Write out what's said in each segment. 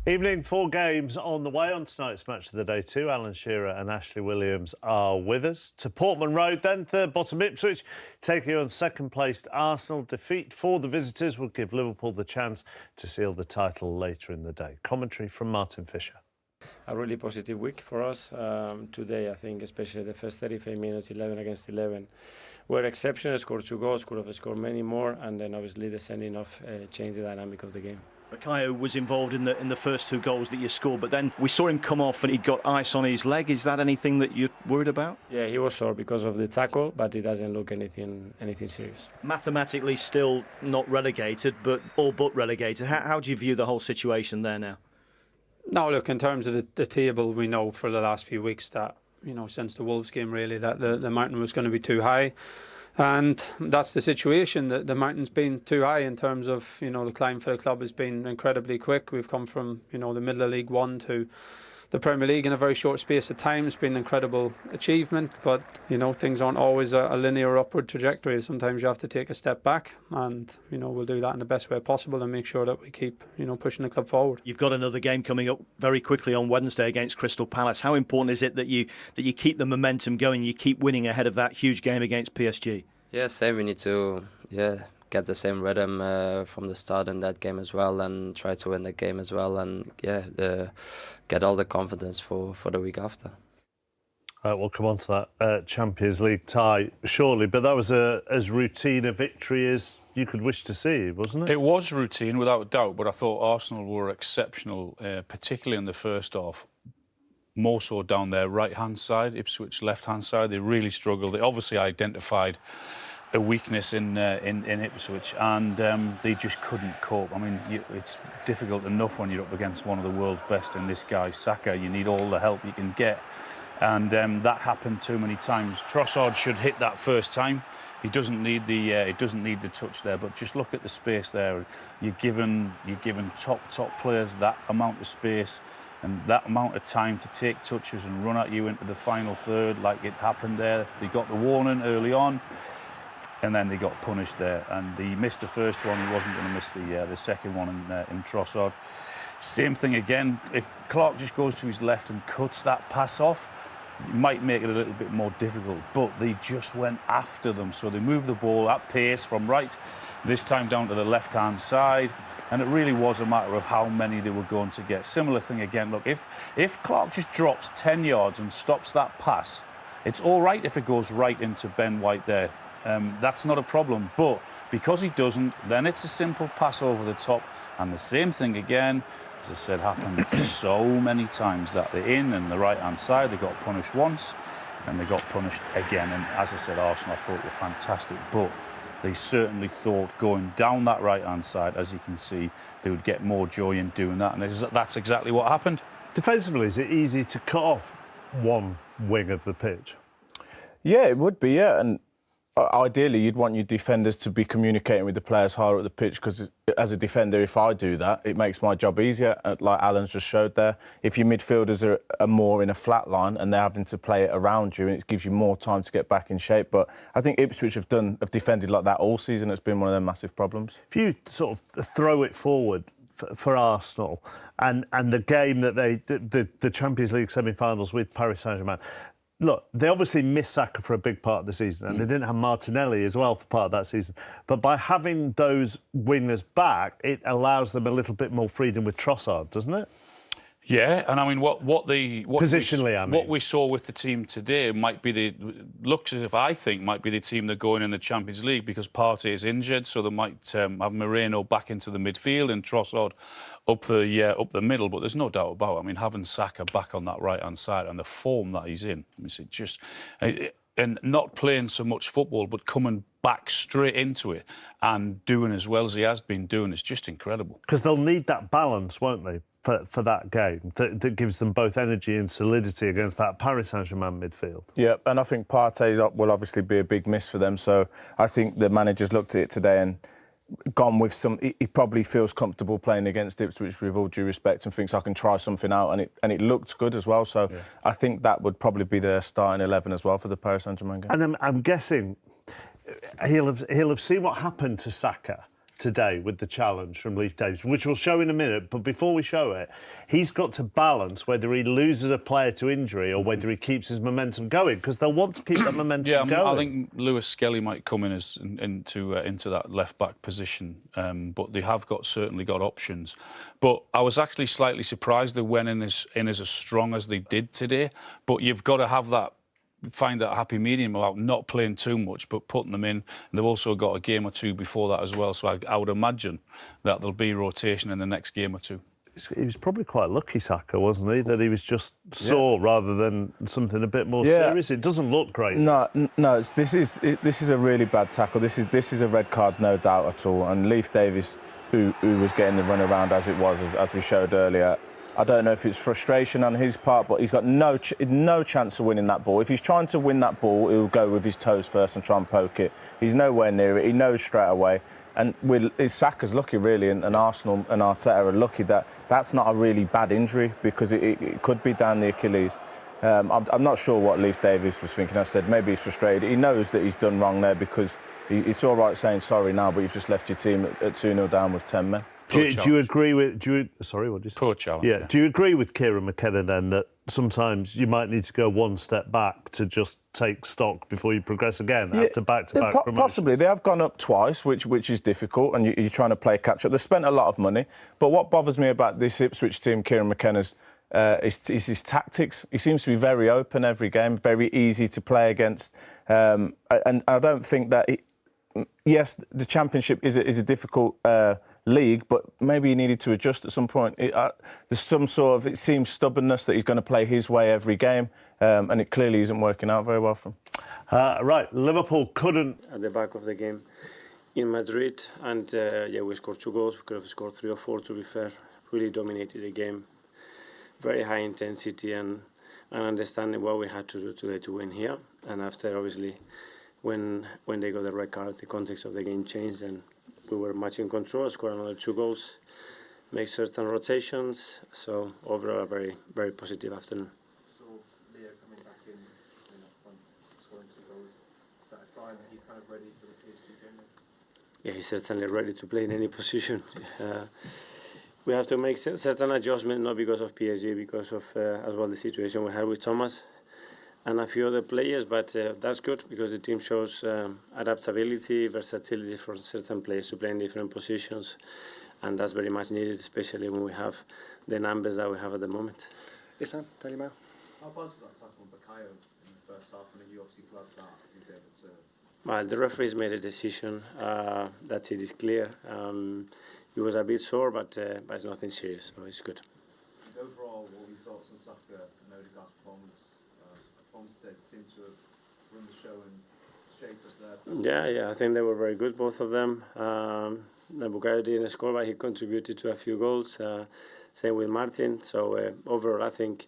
Evening, 4 games on the way on tonight's Match of the Day 2. Alan Shearer and Ashley Williams are with us. To Portman Road then, third bottom Ipswich, taking on second-placed Arsenal. Defeat for the visitors will give Liverpool the chance to seal the title later in the day. Commentary from Martin Fisher. A really positive week for us today. I think especially the first 35 minutes, 11 against 11, were exceptional. Scored 2 goals, could have scored many more, and then obviously the sending off changed the dynamic of the game. Bukayo was involved in the first 2 goals that you scored, but then we saw him come off and he'd got ice on his leg. Is that anything that you're worried about? Yeah, he was sore because of the tackle, but it doesn't look anything serious. Mathematically still not relegated, but all but relegated. How do you view the whole situation there now? No, look, in terms of the table, we know for the last few weeks that, since the Wolves game really, that the mountain was going to be too high. And that's the situation, that the mountain's been too high in terms of, the climb for the club has been incredibly quick. We've come from, the middle of League One to the Premier League in a very short space of time. It's been an incredible achievement, but, things aren't always a linear upward trajectory. Sometimes you have to take a step back and, we'll do that in the best way possible and make sure that we keep, pushing the club forward. You've got another game coming up very quickly on Wednesday against Crystal Palace. How important is it that you keep the momentum going, you keep winning ahead of that huge game against PSG? Yeah, same. We need to, get the same rhythm from the start in that game as well, and try to win the game as well, and get all the confidence for the week after. We'll come on to that Champions League tie shortly, but that was as routine a victory as you could wish to see, wasn't it? It was routine, without a doubt, but I thought Arsenal were exceptional, particularly in the first half. More so down their right-hand side, Ipswich left-hand side. They really struggled. They obviously identified a weakness in Ipswich, and they just couldn't cope. I mean, it's difficult enough when you're up against one of the world's best in this guy, Saka. You need all the help you can get, and that happened too many times. Trossard should hit that first time. He doesn't need the touch there, but just look at the space there. You're given top players that amount of space and that amount of time to take touches and run at you into the final third, like it happened there. They got the warning early on, and then they got punished there. And he missed the first one. He wasn't going to miss the second one in Trossard. Same thing again. If Clark just goes to his left and cuts that pass off, it might make it a little bit more difficult, but they just went after them. So they moved the ball at pace from right, this time down to the left-hand side, and it really was a matter of how many they were going to get. Similar thing again, look, if Clark just drops 10 yards and stops that pass, it's all right if it goes right into Ben White there. That's not a problem, but because he doesn't, then it's a simple pass over the top, and the same thing again, as I said, happened so many times that they're in and the right-hand side, they got punished once and they got punished again. And as I said, Arsenal, I thought were fantastic, but they certainly thought going down that right-hand side, as you can see, they would get more joy in doing that, and that's exactly what happened. Defensively, is it easy to cut off one wing of the pitch? Yeah, it would be, yeah. And ideally, you'd want your defenders to be communicating with the players higher at the pitch, because as a defender, if I do that, it makes my job easier, like Alan's just showed there. If your midfielders are more in a flat line and they're having to play it around you, and it gives you more time to get back in shape. But I think Ipswich have defended like that all season. It's been one of their massive problems. If you sort of throw it forward for Arsenal and the game that the Champions League semi-finals with Paris Saint-Germain, look, they obviously missed Saka for a big part of the season, and they didn't have Martinelli as well for part of that season. But by having those wingers back, it allows them a little bit more freedom with Trossard, doesn't it? Yeah, and I mean, what positionally, what we saw with the team today looks as if I think might be the team they're going in the Champions League, because Partey is injured, so they might have Moreno back into the midfield and Trossard up the middle. But there's no doubt about it. I mean, having Saka back on that right hand side and the form that he's in, and not playing so much football, but coming back straight into it and doing as well as he has been doing, it's just incredible. Because they'll need that balance, won't they, for that game, that gives them both energy and solidity against that Paris Saint-Germain midfield. Yeah, and I think Partey will obviously be a big miss for them. So I think the managers looked at it today and gone with some. He probably feels comfortable playing against Ipswich, with all due respect, and thinks I can try something out, and it looked good as well. So yeah. I think that would probably be their starting 11 as well for the Paris Saint-Germain game. And I'm guessing he'll have seen what happened to Saka today with the challenge from Leif Davis, which we'll show in a minute. But before we show it, he's got to balance whether he loses a player to injury or whether he keeps his momentum going, because they'll want to keep that momentum going. I think Lewis Skelly might come in into that left-back position, but they have certainly got options. But I was actually slightly surprised they went in as strong as they did today. But you've got to find that happy medium about not playing too much but putting them in. And they've also got a game or two before that as well, so I would imagine that there'll be rotation in the next game or two. He was probably quite lucky, Saka, wasn't he, that he was just sore rather than something a bit more serious. It doesn't look great. No. This is a really bad tackle. This is a red card, no doubt at all. And Leif Davis, who was getting the run around as it was, as we showed earlier, I don't know if it's frustration on his part, but he's got no chance of winning that ball. If he's trying to win that ball, he'll go with his toes first and try and poke it. He's nowhere near it. He knows straight away. And Saka's lucky, really, and Arsenal and Arteta are lucky that that's not a really bad injury, because it could be down the Achilles. I'm not sure what Leif Davis was thinking. I said maybe he's frustrated. He knows that he's done wrong there, because it's all right saying sorry now, but you've just left your team at 2-0 down with 10 men. Do you agree with... sorry, what did you say? Poor challenge. Yeah. Do you agree with Kieran McKenna, then, that sometimes you might need to go one step back to just take stock before you progress again after back-to-back promotions? Possibly. They have gone up twice, which is difficult, and you're trying to play catch-up. They've spent a lot of money. But what bothers me about this Ipswich team, Kieran McKenna's, is his tactics. He seems to be very open every game, very easy to play against. And I don't think that... Yes, the Championship is a difficult... league, but maybe he needed to adjust at some point. There's some sort of, it seems, stubbornness that he's going to play his way every game, and it clearly isn't working out very well for him. Right, Liverpool couldn't... At the back of the game in Madrid, and we scored 2 goals. We could have scored 3 or 4, to be fair. Really dominated the game. Very high intensity and understanding what we had to do today to win here. And after, obviously, when they got the red card, the context of the game changed, and we were much in control, scored another 2 goals, make certain rotations. So overall, a very, very positive afternoon. So Leo coming back in front, scoring 2 goals, is that a sign that he's kind of ready for the PSG game? Yeah, he's certainly ready to play in any position. We have to make certain adjustments, not because of PSG, because of as well the situation we had with Thomas and a few other players, but that's good because the team shows adaptability, versatility for certain players to play in different positions, and that's very much needed, especially when we have the numbers that we have at the moment. Isan, Daily Mail. How bad was that tackle on Bukayo in the first half? I mean, you obviously glad that he was able to... Well, the referee's made a decision that it is clear. He was a bit sore, but it's nothing serious, so it's good. And overall, what were your thoughts on Saka and Odegaard's performance? Seemed to have run the show and straight up there. Yeah, I think they were very good, both of them. Bukayo didn't score, but he contributed to a few goals. Same with Martin. So overall, I think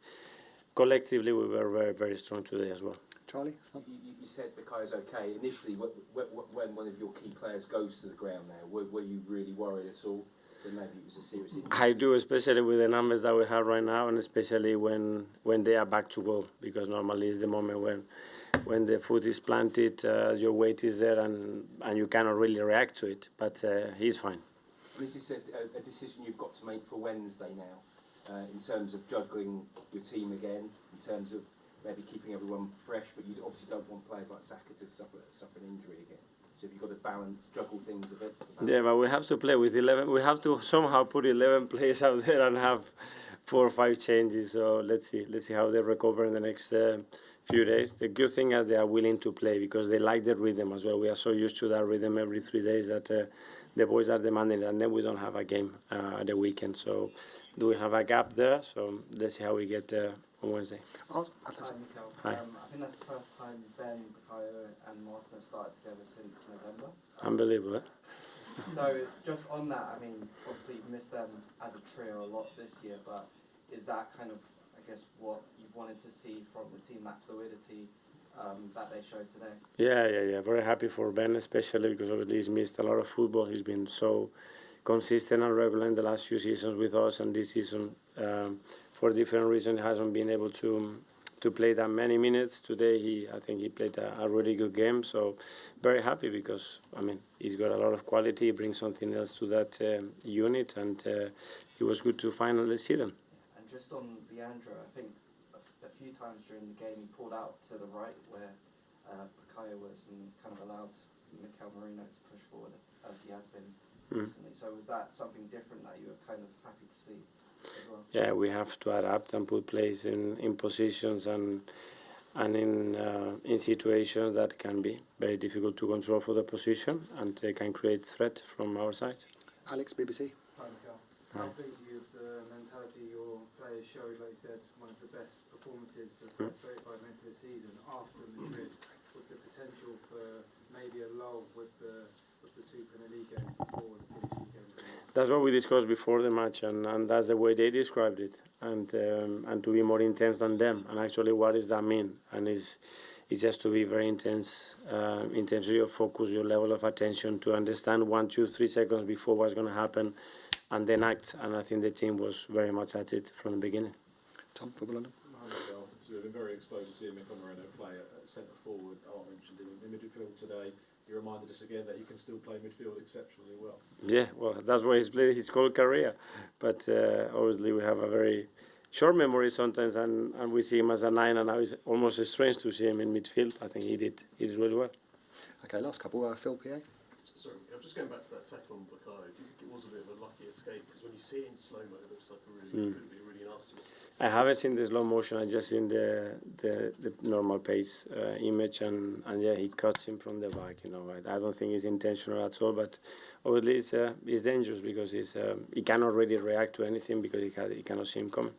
collectively we were very, very strong today as well. Charlie? You said Bukayo's okay. Initially, when one of your key players goes to the ground there, were you really worried at all? That maybe it was a serious injury? I do, especially with the numbers that we have right now, and especially when they are back to goal, because normally it's the moment when the foot is planted, your weight is there, and you cannot really react to it. But he's fine. Is this a decision you've got to make for Wednesday now, in terms of juggling your team again, in terms of maybe keeping everyone fresh, but you obviously don't want players like Saka to suffer an injury again? So have you got to juggle things a bit? Yeah, but we have to play with 11. We have to somehow put 11 players out there and have 4 or 5 changes. So let's see how they recover in the next few days. The good thing is they are willing to play because they like the rhythm as well. We are so used to that rhythm every 3 days that the boys are demanding, and then we don't have a game at the weekend. So do we have a gap there? So let's see how we get on Wednesday. Hi, Mikel. Hi. I think that's the first time Ben, Bukayo and Martin have started together since November. Unbelievable, eh? So just on that, I mean, obviously you've missed them as a trio a lot this year, but is that kind of, I guess, what you've wanted to see from the team, that fluidity that they showed today? Yeah. Very happy for Ben, especially because obviously he's missed a lot of football. He's been so consistent and regular in the last few seasons with us, and this season, for different reasons, hasn't been able to play that many minutes. Today, I think he played a really good game. So very happy because, I mean, he's got a lot of quality. He brings something else to that unit, and it was good to finally see them. And just on Leandro, I think a few times during the game he pulled out to the right where Bukayo was and kind of allowed Mikel Merino to push forward as he has been recently. So was that something different that you were kind of happy to see as well? Yeah, we have to adapt and put players in positions and in situations that can be very difficult to control for the position, and they can create threat from our side. Alex, BBC. Hi, Mikel. How pleased are you with the mentality your players showed? Like you said, one of the best performances for the first 35 minutes of the season after Madrid, with the potential for maybe a lull with the two Premier League games before the Premier League game. That's what we discussed before the match, and that's the way they described it, and to be more intense than them. And actually, what does that mean? And it's just to be very intense in terms of your focus, your level of attention, to understand 1, 2, 3 seconds before what's going to happen, and then act. And I think the team was very much at it from the beginning. Tom, Football London. So we've been very exposed to seeing Mikel Merino play at centre forward. I mentioned in midfield today. You reminded us again that he can still play midfield exceptionally well. Yeah, well, that's why he's played his whole career. But obviously we have a very short memory sometimes, and we see him as a 9, and now it's almost strange to see him in midfield. I think he did really well. Okay, last couple. Phil, PA. Sorry, I'm just going back to that tackle on Bukayo. Do you think it was a bit of a lucky escape? Because when you see it in slow-mo, it looks like a really nasty one. I haven't seen the slow motion. I just seen the normal pace image, and yeah, he cuts him from the back. You know, I don't think it's intentional at all. But obviously, it's dangerous because he cannot really react to anything because he cannot see him coming.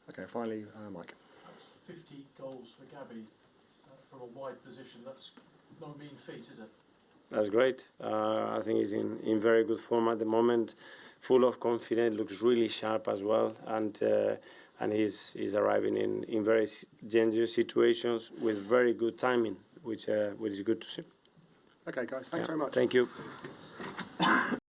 Okay, finally, Mike. That's 50 goals for Gabby from a wide position. That's no mean feat, is it? That's great. I think he's in very good form at the moment, full of confidence, looks really sharp as well, and he's arriving in very dangerous situations with very good timing, which is good to see. Okay, guys, thanks very much. Thank you.